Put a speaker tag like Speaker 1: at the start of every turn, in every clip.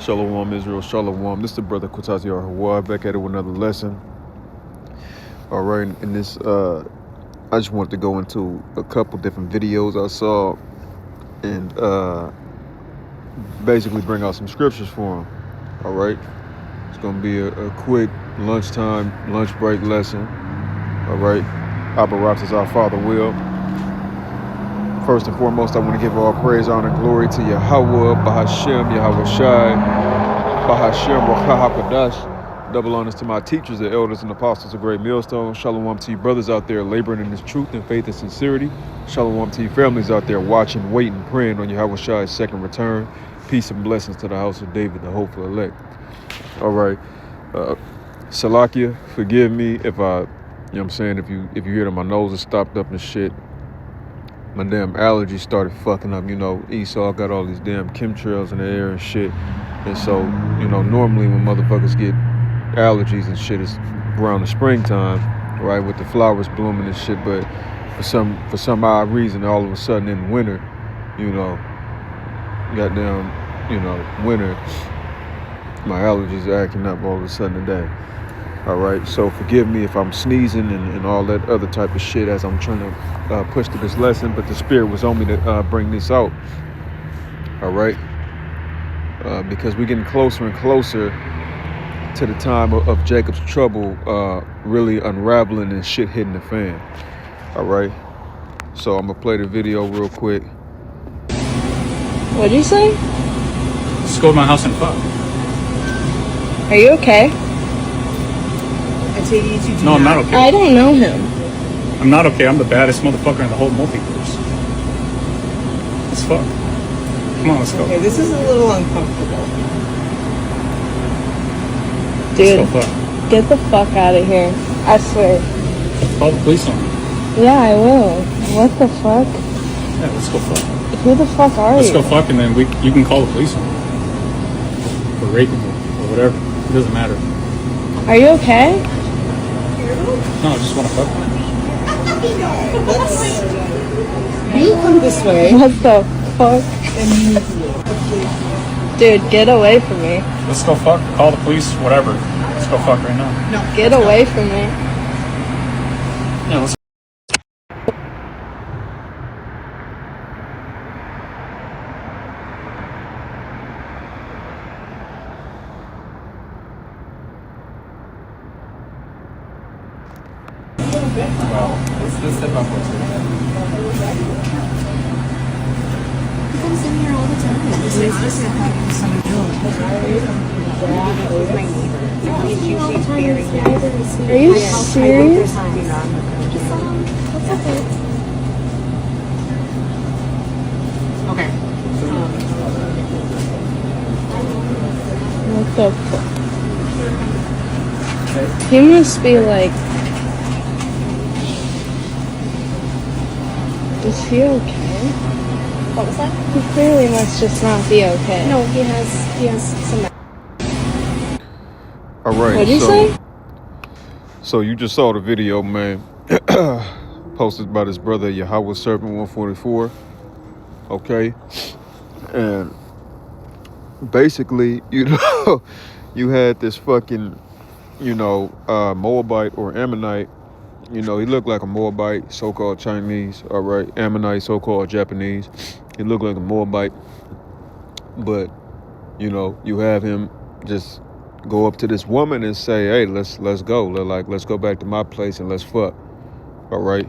Speaker 1: Shalom Israel, Shalom. This is the brother Kutazi Hawa back at it with another lesson. All right, in this, I just wanted to go into a couple different videos I saw and basically bring out some scriptures for them. All right, it's gonna be a quick lunch break lesson. All right, Abba Rocks is our Father will. First and foremost, I want to give all praise, honor, and glory to Yahweh, Bahashem, Yahweh Shai, Bahashem, Ruach HaKodesh. Double honors to my teachers, the elders, and apostles of Great Millstone. Shalom to you brothers out there laboring in this truth and faith and sincerity. Shalom to you families out there watching, waiting, praying on Yahweh Shai's second return. Peace and blessings to the house of David, the hopeful elect. All right. Salakia, forgive me if I, if you hear that my nose is stopped up and shit. My damn allergies started fucking up, Esau got all these damn chemtrails in the air and shit. And so, normally when motherfuckers get allergies and shit, it's around the springtime, right, with the flowers blooming and shit. But for some odd reason, all of a sudden in winter, goddamn, winter, my allergies are acting up all of a sudden today. All right, so forgive me if I'm sneezing and all that other type of shit as I'm trying to push to this lesson, but the spirit was on me to bring this out. All right, because we're getting closer and closer to the time of Jacob's trouble really unraveling and shit hitting the fan. All right, so I'm gonna play the video real quick.
Speaker 2: What'd you say?
Speaker 3: Just go to my house and fuck.
Speaker 2: Are you okay?
Speaker 3: No, I'm not okay.
Speaker 2: I don't know him.
Speaker 3: I'm not okay. I'm the baddest motherfucker in the whole multiverse. Let's fuck. Come on, let's go.
Speaker 4: Okay, this is a little uncomfortable.
Speaker 2: Dude,
Speaker 3: Let's go fuck.
Speaker 2: get the fuck out of here. I swear.
Speaker 3: Call the police on me.
Speaker 2: Yeah, I will. What the fuck?
Speaker 3: Yeah, let's go fuck.
Speaker 2: Who the fuck are
Speaker 3: Let's
Speaker 2: you?
Speaker 3: go fuck, and then you can call the police on me. For raping me, or whatever. It doesn't matter.
Speaker 2: Are you okay?
Speaker 3: No, I just want to fuck.
Speaker 4: You come this way.
Speaker 2: What the fuck? Dude, get away from me.
Speaker 3: Let's go fuck. Call the police, whatever. Let's go fuck right now.
Speaker 4: No,
Speaker 2: Get away from me.
Speaker 3: Yeah, let's
Speaker 4: let's step up for
Speaker 5: He comes in here all the time. This is honestly having some
Speaker 2: Are you serious?
Speaker 4: Okay.
Speaker 2: What the fuck? He must be like... Is he okay?
Speaker 5: What was that?
Speaker 2: He clearly must just not be okay.
Speaker 5: No, he has some.
Speaker 1: All right.
Speaker 2: What'd you say?
Speaker 1: So you just saw the video, man, posted by this brother Yahweh Servant 144. Okay, and basically, you had this fucking, Moabite or Ammonite. He looked like a Moabite, so-called Chinese. All right, Ammonite, so-called Japanese. He looked like a Moabite, but you have him just go up to this woman and say, "Hey, let's go. Let's go back to my place and let's fuck." All right,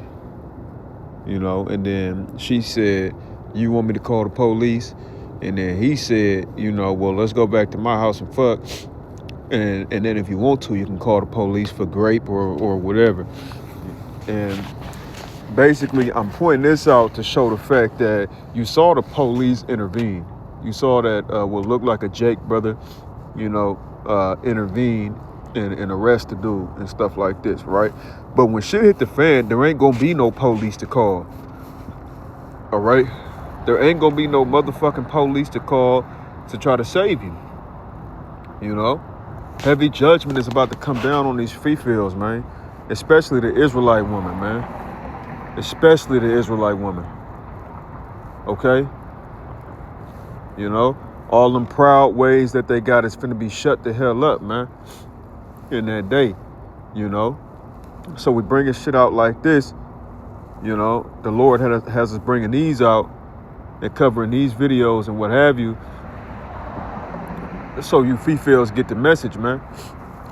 Speaker 1: and then she said, "You want me to call the police?" And then he said, "Well, let's go back to my house and fuck. And then if you want to, you can call the police for grape or whatever." And basically, I'm pointing this out to show the fact that you saw the police intervene. You saw that what looked like a Jake brother, intervene and arrest the dude and stuff like this, right? But when shit hit the fan, there ain't gonna be no police to call. All right? There ain't gonna be no motherfucking police to call to try to save you. Heavy judgment is about to come down on these females, man. Especially the Israelite woman, man. Especially the Israelite woman. Okay? All them proud ways that they got is finna be shut the hell up, man, in that day, you know? So we bringing shit out like this, you know? The Lord has us bringing these out and covering these videos and what have you, so you females get the message, man.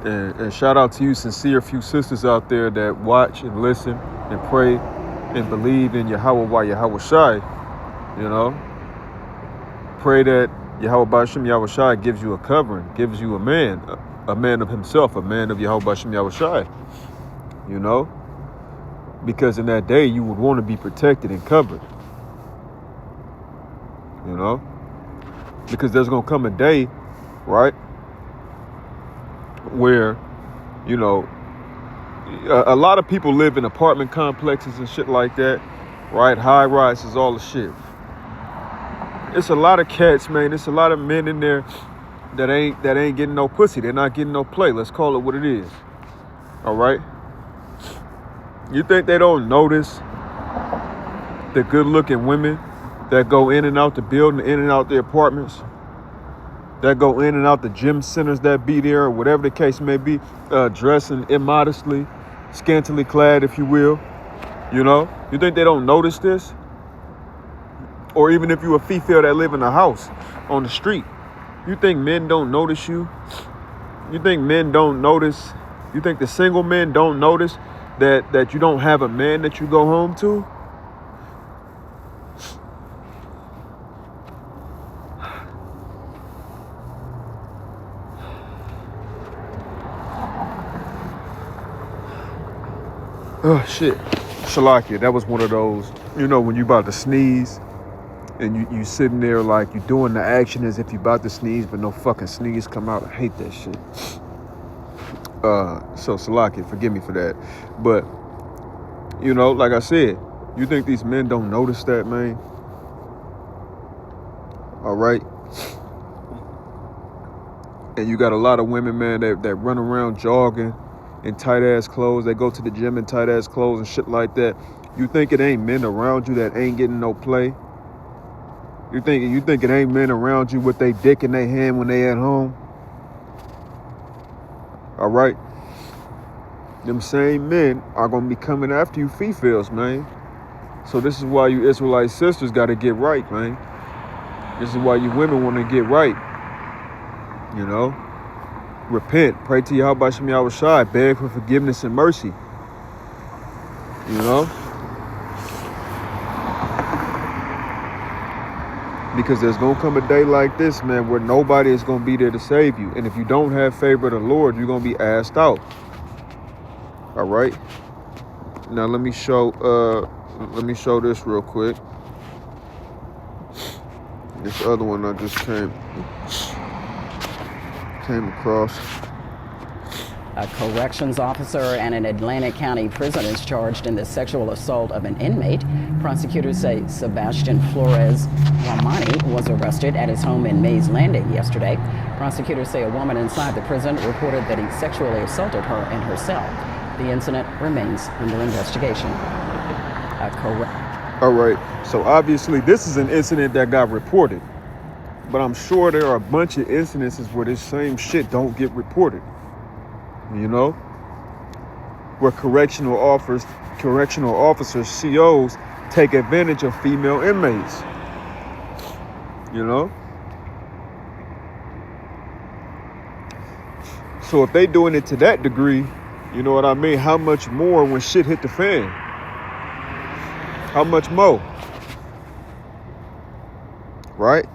Speaker 1: And shout out to you sincere few sisters out there that watch and listen and pray and believe in Yahweh Shai, you know? Pray that Yahweh Bashim Yahweh Shai gives you a covering, gives you a man of himself, a man of Yahweh Bashim Yahweh Shai, you know? Because in that day, you would want to be protected and covered, you know? Because there's going to come a day, right, where, you know, a lot of people live in apartment complexes and shit like that, right? High rises, all the shit. It's a lot of cats, man. It's a lot of men in there that ain't getting no pussy. They're not getting no play. Let's call it what it is. All right? You think they don't notice the good-looking women that go in and out the building, in and out the apartments, that go in and out the gym centers that be there, or whatever the case may be, dressing immodestly, scantily clad, if you will, you know? You think they don't notice this? Or even if you a female that live in a house on the street, you think men don't notice you? You think men don't notice? You think the single men don't notice that you don't have a man that you go home to? Oh, shit. Shalakia, that was one of those, you know, when you about to sneeze and you sitting there like you doing the action as if you about to sneeze, but no fucking sneeze come out. I hate that shit. So Shalakia, forgive me for that. But, you know, like I said, you think these men don't notice that, man? All right. And you got a lot of women, man, that run around jogging in tight ass clothes. They go to the gym in tight ass clothes and shit like that. You think it ain't men around you that ain't getting no play? You think it ain't men around you with they dick in their hand when they at home? All right. Them same men are gonna be coming after you females, man. So this is why you Israelite sisters gotta get right, man. This is why you women wanna get right. You know? Repent, pray to Yahweh Bashim Yahweh Shai, beg for forgiveness and mercy. You know? Because there's going to come a day like this, man, where nobody is going to be there to save you. And if you don't have favor of the Lord, you're going to be asked out. All right? Now let me show this real quick. This other one I just came across.
Speaker 6: A corrections officer and an Atlantic County prison is charged in the sexual assault of an inmate. Prosecutors say Sebastian Flores Ramani was arrested at his home in Mays Landing yesterday. Prosecutors say a woman inside the prison reported that he sexually assaulted her in her cell. The incident remains under investigation.
Speaker 1: All right, so obviously this is an incident that got reported, but I'm sure there are a bunch of incidences where this same shit don't get reported. You know, where correctional officers, COs, take advantage of female inmates. You know? So if they doing it to that degree, you know what I mean? How much more when shit hit the fan? How much more? Right?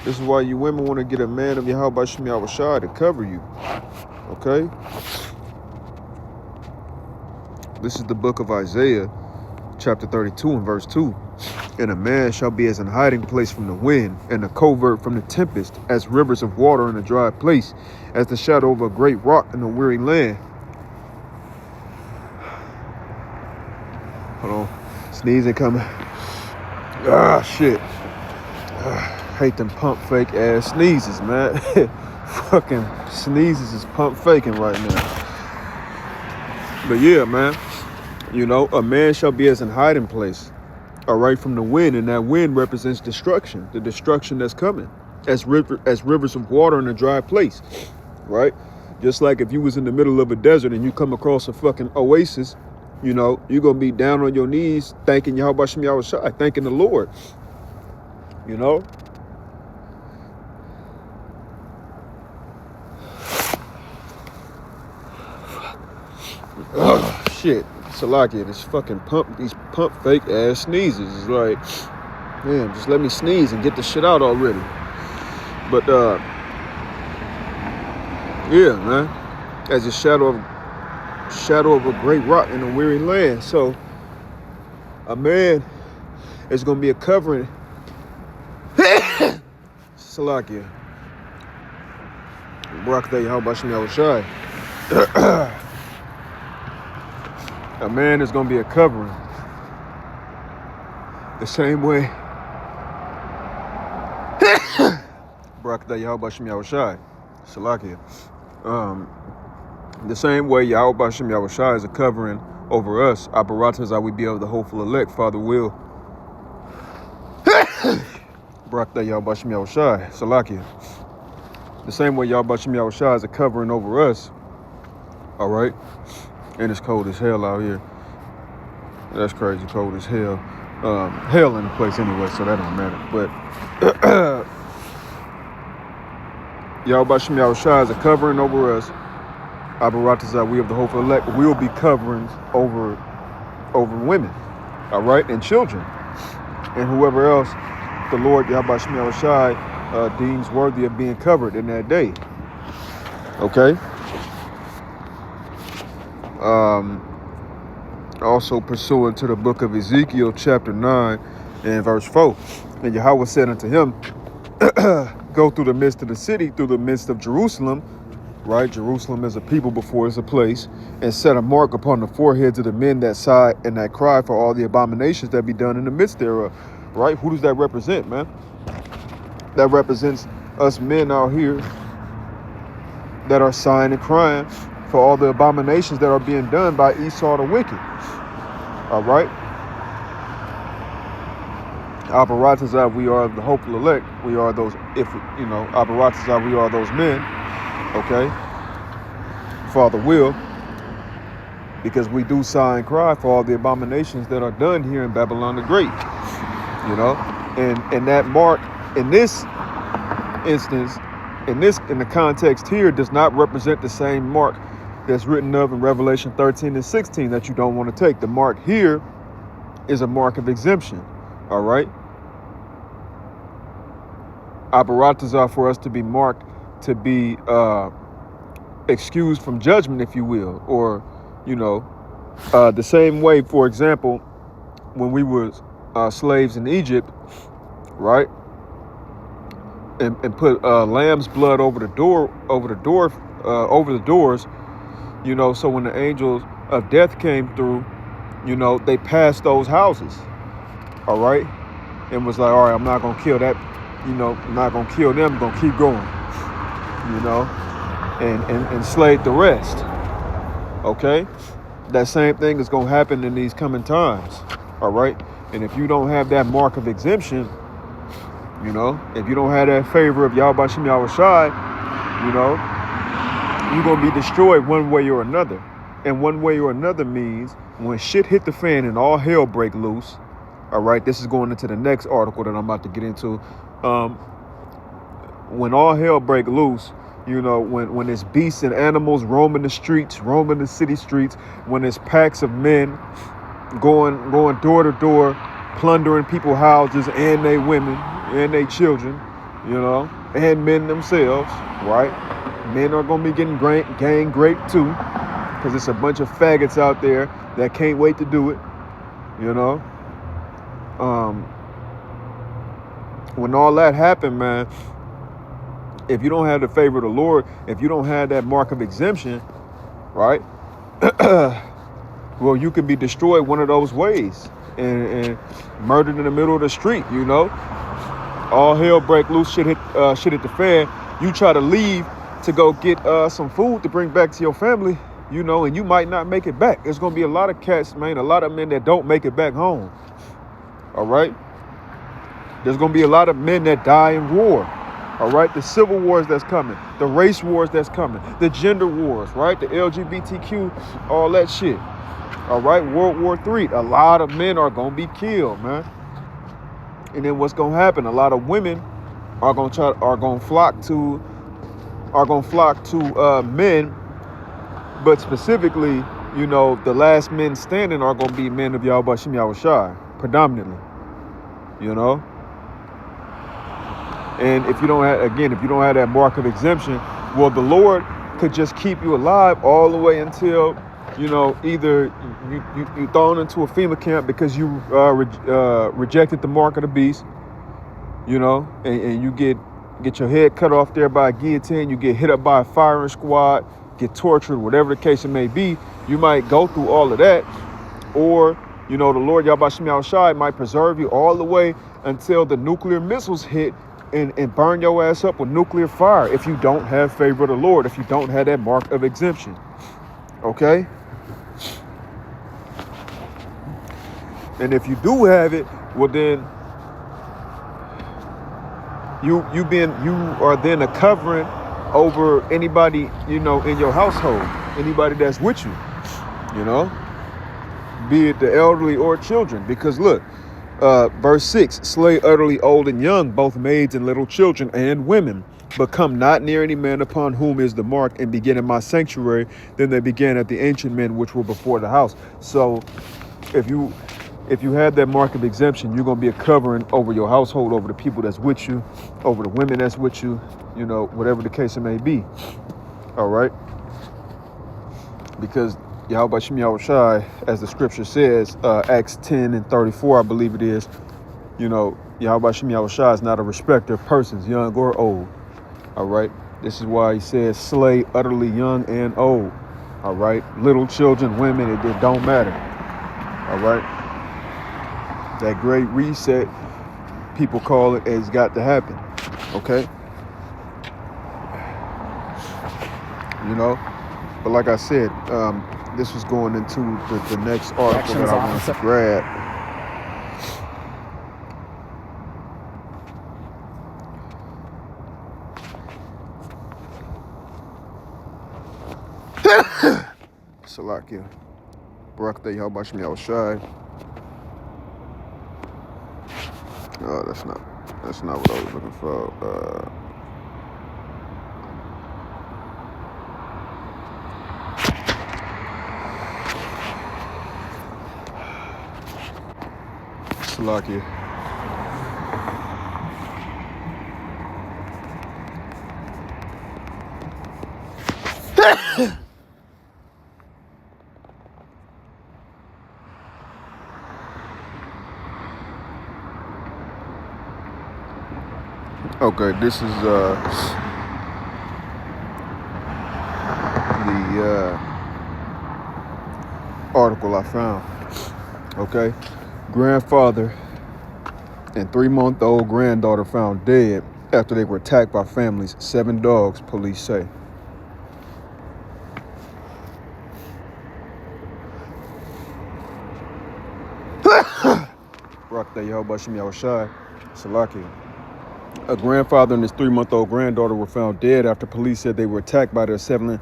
Speaker 1: This is why you women want to get a man of Yahweh Bashim Yahweh Shai to cover you. Okay? This is the book of Isaiah, chapter 32 and verse 2. And a man shall be as an hiding place from the wind, and a covert from the tempest, as rivers of water in a dry place, as the shadow of a great rock in a weary land. Hold on. Sneezing coming. Ah, shit. Hate them pump fake ass sneezes, man. Fucking sneezes is pump faking right now. But yeah, man, you know, a man shall be as an hiding place, all right, from the wind, and that wind represents destruction, the destruction that's coming. as rivers of water in a dry place, right? Just like if you was in the middle of a desert and you come across a fucking oasis, you know, you're gonna be down on your knees thanking Yahweh Shem Yahushai, thanking the Lord, you know. Oh shit, Salakia, these pump fake ass sneezes is like, damn, just let me sneeze and get the shit out already. But yeah, man, as a shadow of a great rock in a weary land. So a man is gonna be a covering. Salakia. Barak Yahweh Shem Yahushai. A man is gonna be a covering. The same way. Barak Yahweh Shem Yahushai. Salakia. The same way Yahweh Shem Yahushai is a covering over us. Apparatus are we be of the hopeful elect, Father will. Barak Yahweh Shem Yahushai. Salakia. The same way Yahweh Shem Yahushai is a covering over us. All right. And it's cold as hell out here. That's crazy, cold as hell. Hell in the place anyway, so that don't matter. But Yahweh Shem Yahushai is a covering over us. Abaratazah, we of the hopeful elect, will be coverings over women, all right, and children, and whoever else the Lord Yahweh Shem Yahushai deems worthy of being covered in that day. Okay. Also pursuant to the book of Ezekiel, chapter 9 and verse 4, and Yahweh said unto him, go through the midst of the city, through the midst of Jerusalem, right? Jerusalem is a people before it's a place, and set a mark upon the foreheads of the men that sigh and that cry for all the abominations that be done in the midst thereof, right? Who does that represent, man? That represents us men out here that are sighing and crying for all the abominations that are being done by Esau the wicked. All right. Abaratazah, we are the hopeful elect. We are those, Abaratazah, we are those men. Okay. Father will, because we do sigh and cry for all the abominations that are done here in Babylon the Great. You know, and that mark in this instance, in the context here, does not represent the same mark that's written of in Revelation 13 and 16 that you don't want to take. The mark here is a mark of exemption. All right. Abaratazah, for us to be marked, to be excused from judgment, if you will, or, the same way, for example, when we were slaves in Egypt, right? And put lamb's blood over the doors, so when the angels of death came through, they passed those houses, all right, and was like, all right, I'm not gonna kill that, I'm not gonna kill them, I'm gonna keep going, and slayed the rest. Okay, that same thing is gonna happen in these coming times, all right. And if you don't have that mark of exemption, if you don't have that favor of Yahweh Shem Yahushai, you're going to be destroyed one way or another. And one way or another means when shit hit the fan and all hell break loose, all right, this is going into the next article that I'm about to get into. When all hell break loose, when there's beasts and animals roaming the streets, roaming the city streets, when there's packs of men going door to door, plundering people's houses and their women and their children, and men themselves, right? Men are going to be getting gang raped too, because it's a bunch of faggots out there that can't wait to do it, when all that happened, man, if you don't have the favor of the Lord, if you don't have that mark of exemption, right? Well, you can be destroyed one of those ways and murdered in the middle of the street, All hell break loose, shit hit the fan. You try to leave to go get some food to bring back to your family, and you might not make it back. There's going to be a lot of cats, man, a lot of men that don't make it back home. All right? There's going to be a lot of men that die in war. All right, the civil wars that's coming, the race wars that's coming, the gender wars, right? The LGBTQ, all that shit. All right, World War III. A lot of men are gonna be killed, man. And then what's gonna happen? A lot of women are gonna flock to men, but specifically, you know, the last men standing are gonna be men of Yahweh Shem Yahushai, predominantly. You know. And if you don't have that mark of exemption, well, the Lord could just keep you alive all the way until, you know, either you thrown into a FEMA camp because you rejected the mark of the beast, you know, and you get your head cut off there by a guillotine, you get hit up by a firing squad, get tortured, whatever the case it may be. You might go through all of that, or, you know, the Lord Yahweh Shem Yahushai might preserve you all the way until the nuclear missiles hit and burn your ass up with nuclear fire if you don't have favor of the Lord, if you don't have that mark of exemption. Okay? And if you do have it, well then you are then a covering over anybody, you know, in your household, anybody that's with you, you know, be it the elderly or children. Because look, verse 6, slay utterly old and young, both maids and little children and women, but come not near any man upon whom is the mark, and begin in my sanctuary. Then they began at the ancient men which were before the house. So if you had that mark of exemption, you're gonna be a covering over your household, over the people that's with you, over the women that's with you, you know, whatever the case it may be. All right, because Yahweh Shem Yahushai, as the scripture says, Acts 10:34, I believe it is, you know, Yahweh Shem Yahushai is not a respecter of persons, young or old. All right, this is why he says slay utterly young and old. All right, little children, women, it don't matter. All right, that great reset, people call it, has got to happen. Okay, you know, but like I said, this was going into the next article that I wanted to grab. Salakia. Barakatah Yahweh Shem Yahushai. Oh, that's not what I was looking for. Salakia. Okay, this is the article I found. Okay, grandfather and 3-month-old granddaughter found dead after they were attacked by families. 7 dogs, police say. Barakatah Yahweh Shem Yahushai. Salaki. A grandfather and his 3-month-old granddaughter were found dead after police said they were attacked by their seven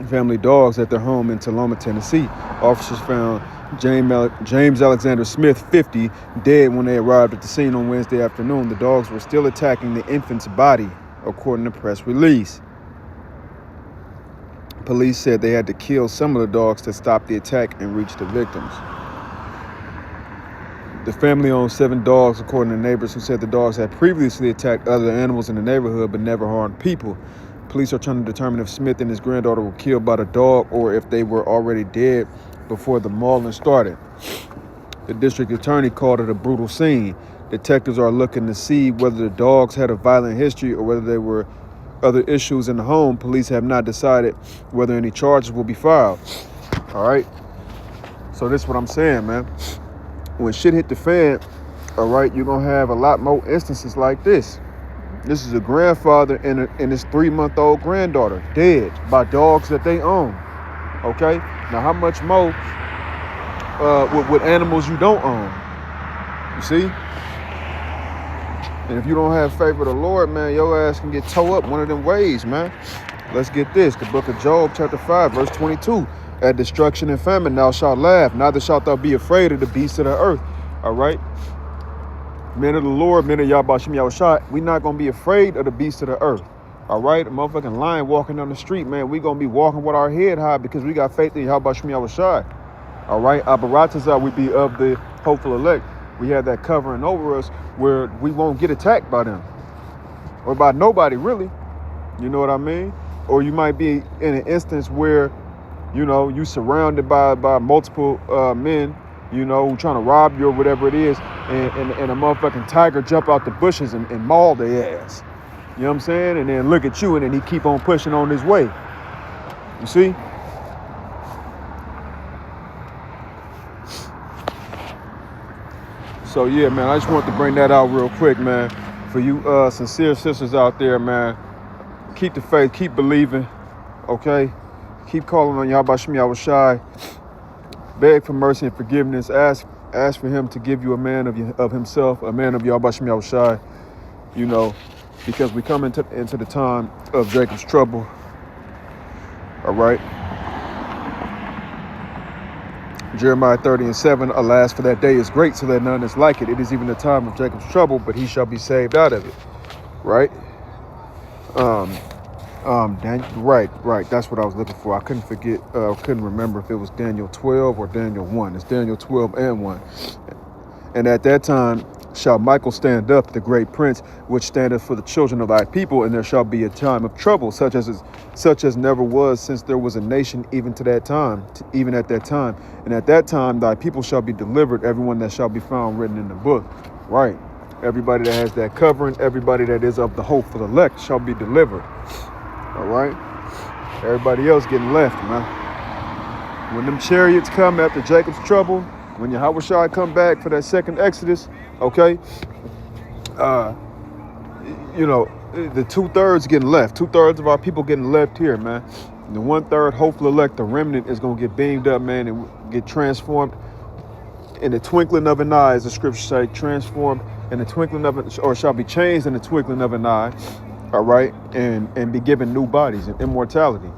Speaker 1: family dogs at their home in Tacoma, Tennessee. Officers found James Alexander Smith, 50, dead when they arrived at the scene on Wednesday afternoon. The dogs were still attacking the infant's body, according to press release. Police said they had to kill some of the dogs to stop the attack and reach the victims. The family owned 7 dogs, according to neighbors who said the dogs had previously attacked other animals in the neighborhood but never harmed people. Police are trying to determine if Smith and his granddaughter were killed by the dog or if they were already dead before the mauling started. The district attorney called it a brutal scene. Detectives are looking to see whether the dogs had a violent history or whether there were other issues in the home. Police have not decided whether any charges will be filed. All right. So this is what I'm saying, man. When shit hit the fan, all right, you're going to have a lot more instances like this. This is a grandfather and his 3-month-old granddaughter dead by dogs that they own. Okay? Now, how much more with animals you don't own? You see? And if you don't have favor of the Lord, man, your ass can get toe up one of them ways, man. Let's get this. The book of Job, chapter 5, verse 22. At destruction and famine thou shalt laugh, neither shalt thou be afraid of the beasts of the earth. All right? Men of the Lord, men of Yahweh Shem Yahushua, we not going to be afraid of the beasts of the earth. All right? A motherfucking lion walking down the street, man, we going to be walking with our head high because we got faith in Yahweh Shem Yahushua. All right? Abaratazah, we be of the hopeful elect. We have that covering over us where we won't get attacked by them. Or by nobody, really. You know what I mean? Or you might be in an instance where, you know, you surrounded by multiple men, you know, who trying to rob you or whatever it is, and a motherfucking tiger jump out the bushes and maul their ass. You know what I'm saying? And then look at you and then he keep on pushing on his way. You see? So yeah, man, I just wanted to bring that out real quick, man. For you sincere sisters out there, man, keep the faith, keep believing, okay? Keep calling on Yahweh Shem Yahushai. Beg for mercy and forgiveness. Ask for him to give you a man of himself, a man of Yahweh Shem Yahushai, you know, because we come into the time of Jacob's trouble, all right? Jeremiah 30:7, alas, for that day is great, so that none is like it. It is even the time of Jacob's trouble, but he shall be saved out of it. Right? Right. That's what I was looking for. I couldn't remember if it was Daniel 12 or Daniel 1. It's Daniel 12 and 1. And at that time shall Michael stand up, the great prince, which standeth for the children of thy people, and there shall be a time of trouble, such as never was since there was a nation, even at that time. And at that time thy people shall be delivered, everyone that shall be found written in the book. Right. Everybody that has that covering, everybody that is of the hope for the elect shall be delivered. All right. Everybody else getting left, man. When them chariots come after Jacob's trouble, when Yahushua come back for that second Exodus, okay, you know, the 2/3 getting left. 2/3 of our people getting left here, man. The 1/3 hopeful elect, the remnant, is gonna get beamed up, man, and get transformed in the twinkling of an eye, as the scriptures say, transformed in the twinkling of an, or shall be changed in the twinkling of an eye, all right, and be given new bodies and immortality,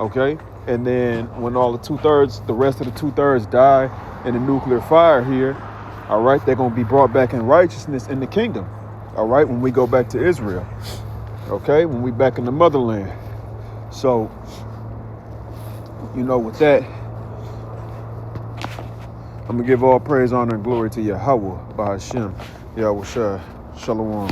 Speaker 1: okay. And then when all the 2/3, the rest of the 2/3 die in the nuclear fire here, all right, they're going to be brought back in righteousness in the kingdom, all right, when we go back to Israel, okay, when we back in the motherland. So, you know, with that, I'm going to give all praise, honor, and glory to Yahweh, by Hashem, Yahweh Shai, Shalom.